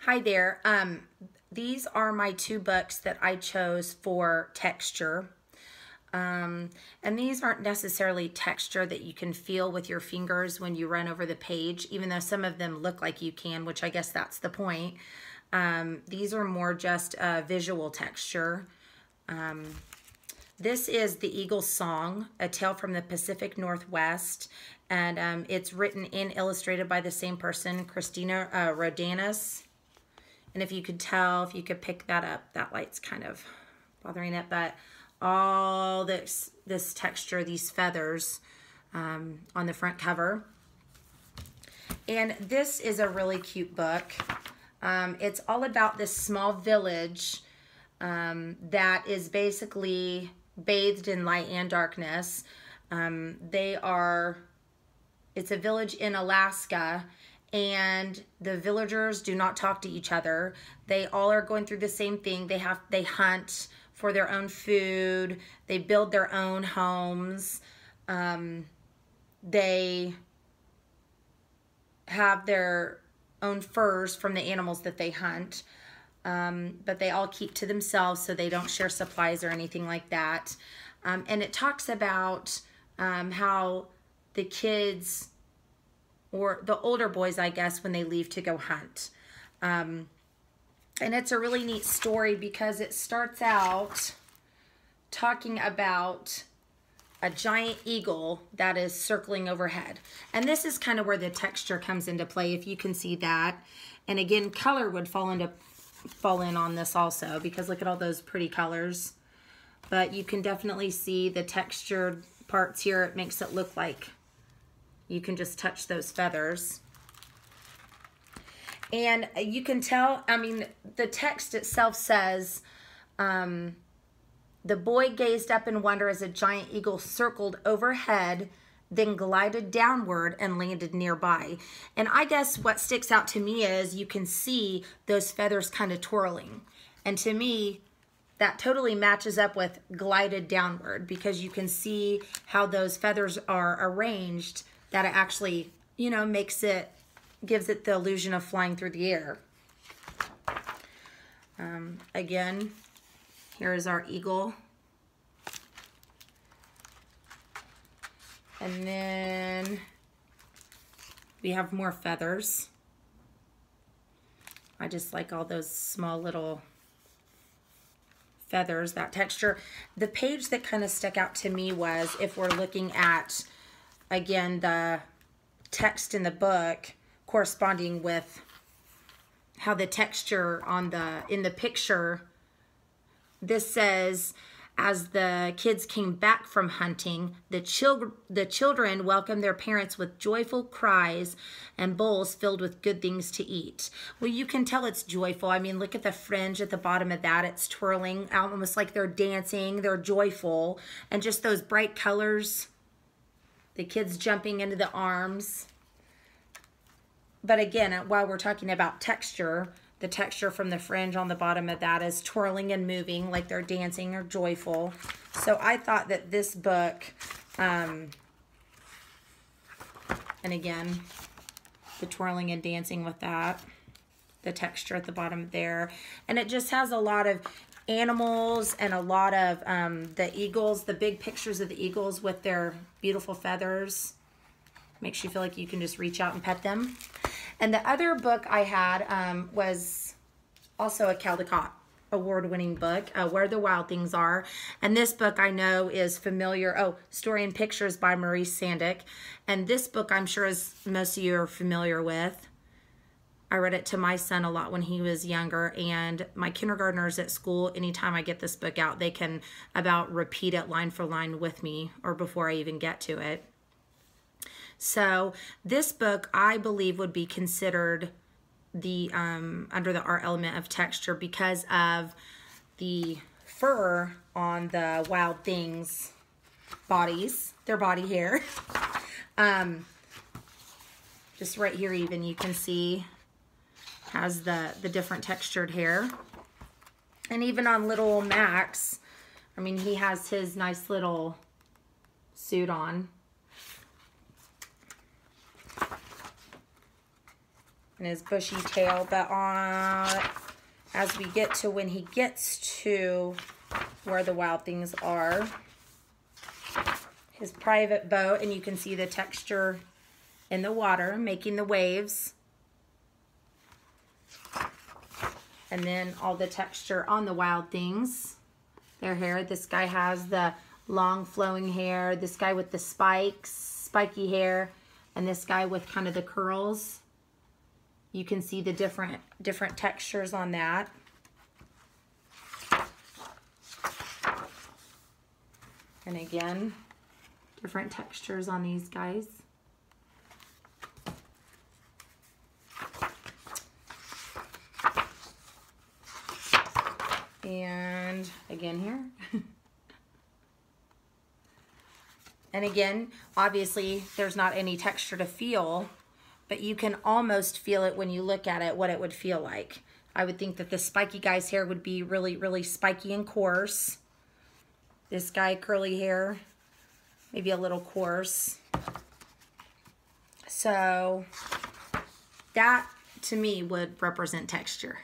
Hi there. These are my two books that I chose for texture. And these aren't necessarily texture that you can feel with your fingers when you run over the page, even though some of them look like you can, which I guess that's the point. These are more just visual texture. This is The Eagle's Song, A Tale from the Pacific Northwest, and it's written and illustrated by the same person, Christina Rodanis. And if you could tell, if you could pick that up, that light's kind of bothering it, but all this texture, these feathers on the front cover. And this is a really cute book. It's all about this small village that is basically bathed in light and darkness. It's a village in Alaska, and the villagers do not talk to each other. They all are going through the same thing. They hunt for their own food. They build their own homes. They have their own furs from the animals that they hunt. But they all keep to themselves, so they don't share supplies or anything like that. And it talks about how the kids, or the older boys, I guess, when they leave to go hunt. And it's a really neat story because it starts out talking about a giant eagle that is circling overhead. And this is kind of where the texture comes into play, if you can see that. And again, color would fall in on this also, because look at all those pretty colors. But you can definitely see the textured parts here. It makes it look like you can just touch those feathers. And you can tell, I mean, the text itself says, the boy gazed up in wonder as a giant eagle circled overhead, then glided downward and landed nearby. And I guess what sticks out to me is you can see those feathers kind of twirling. And to me, that totally matches up with glided downward, because you can see how those feathers are arranged, that it actually, you know, gives it the illusion of flying through the air. Again, here is our eagle. And then we have more feathers. I just like all those small little feathers, that texture. The page that kind of stuck out to me was, if we're looking at, again, the text in the book corresponding with how the texture in the picture, this says, as the kids came back from hunting, the children welcomed their parents with joyful cries and bowls filled with good things to eat. Well, you can tell it's joyful. I mean, look at the fringe at the bottom of that. It's twirling, almost like they're dancing. They're joyful. And just those bright colors, the kids jumping into the arms. But again, while we're talking about texture, the texture from the fringe on the bottom of that is twirling and moving like they're dancing or joyful. So I thought that this book, and again, the twirling and dancing with that, the texture at the bottom there. And it just has a lot of animals and a lot of the eagles, the big pictures of the eagles with their beautiful feathers. Makes you feel like you can just reach out and pet them. And the other book I had was also a Caldecott award-winning book, Where the Wild Things Are. And this book I know is familiar. Oh, Story and Pictures by Maurice Sendak. And this book I'm sure most of you are familiar with. I read it to my son a lot when he was younger, and my kindergartners at school, anytime I get this book out, they can about repeat it line for line with me or before I even get to it. So this book, I believe, would be considered the under the art element of texture because of the fur on the wild things' bodies, their body hair. Just right here even you can see has the different textured hair. And even on little Max, I mean, he has his nice little suit on. and his bushy tail. But as we get to when he gets to where the Wild Things are, his private boat, and you can see the texture in the water making the waves. And then all the texture on the Wild Things, their hair. This guy has the long flowing hair, this guy with the spiky hair, and this guy with kind of the curls. You can see the different textures on that. And again, different textures on these guys. And again here. And again, obviously there's not any texture to feel, but you can almost feel it when you look at it, what it would feel like. I would think that the spiky guy's hair would be really, really spiky and coarse. This guy, curly hair, maybe a little coarse. So that, to me, would represent texture.